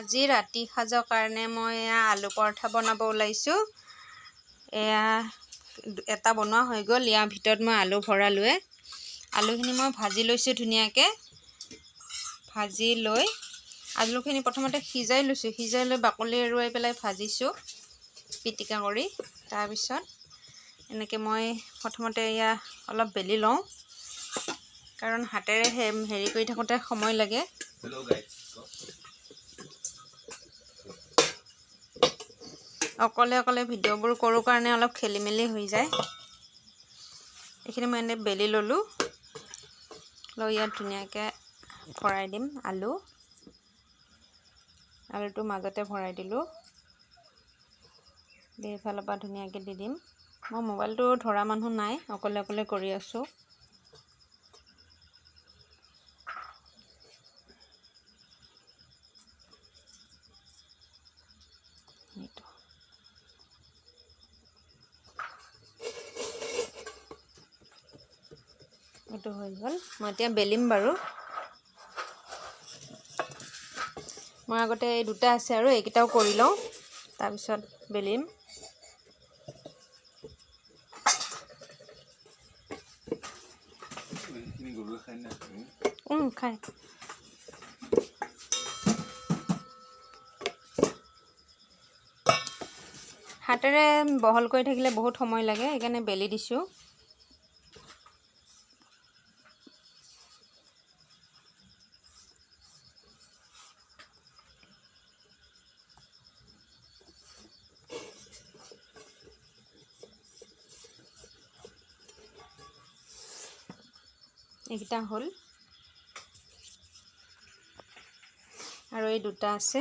আজি ৰাতি সাজৰ কাৰণে মই আলু পৰঠা বনাব ওলাইছোঁ। এটা বনোৱা হৈ গ'ল। ইয়াৰ ভিতৰত মই আলু ভৰালোৱে। আলুখিনি মই ভাজি লৈছোঁ ধুনীয়াকৈ। ভাজি লৈ আলুখিনি প্ৰথমতে সিজাই লৈছোঁ। সিজাই লৈ বাকলি এৰুৱাই পেলাই ভাজিছোঁ পিটিকা কৰি। তাৰপিছত এনেকৈ মই প্ৰথমতে অলপ বেলি লওঁ, কাৰণ হাতেৰে হেৰি কৰি থাকোঁতে সময় লাগে। অকলে অকলে ভিডিঅ'বোৰ কৰোঁ কাৰণে অলপ খেলি মেলি হৈ যায়। এইখিনি মই এনেই বেলি ল'লোঁ। লৈ ইয়াত ধুনীয়াকৈ ভৰাই দিম আলুটো মাজতে ভৰাই দিলোঁ। এইফালৰ পৰা ধুনীয়াকৈ দি দিম। মই মোবাইলটো ধৰা মানুহ নাই, অকলে অকলে কৰি আছোঁ। এইটো হৈ গ'ল। মই এতিয়া বেলিম বাৰু। মই আগতে এই দুটা আছে আৰু এইকেইটাও কৰি লওঁ, তাৰপিছত বেলিম। খাই হাতেৰে বহল কৰি থাকিলে বহুত সময় লাগে, সেইকাৰণে বেলি দিছোঁ। এইকেইটা হ'ল আৰু এই দুটা আছে।